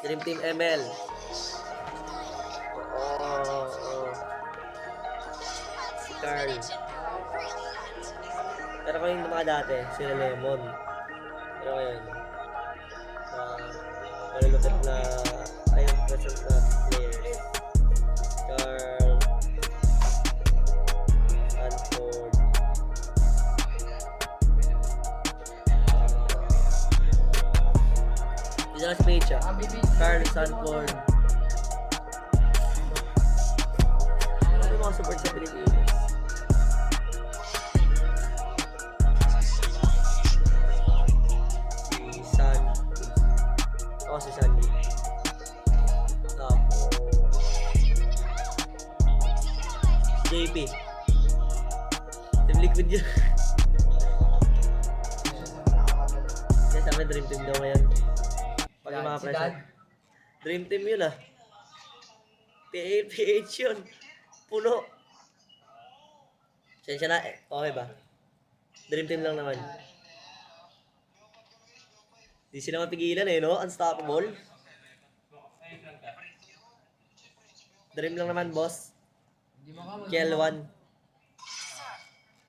Dream Team ML. Si Carl. Pero kung yung mga dati, sila Lemon. Pero ngayon, malulupit na ayun, present na players. Carl, Sanford, dito na si Pecha. Carl, Sanford. Ano yung mga support sa Pilipinas? Si Sandy. Tapos JP. Team Liquid yun. Yes, sabi Dream Team daw ngayon. Pag yung mga present. Dream Team yun ah. PH yun. Puno. Sensya na eh. Okay ba? Dream Team lang naman. Di sila mapigilan eh, no? Unstoppable. Dream lang naman, boss. KL1.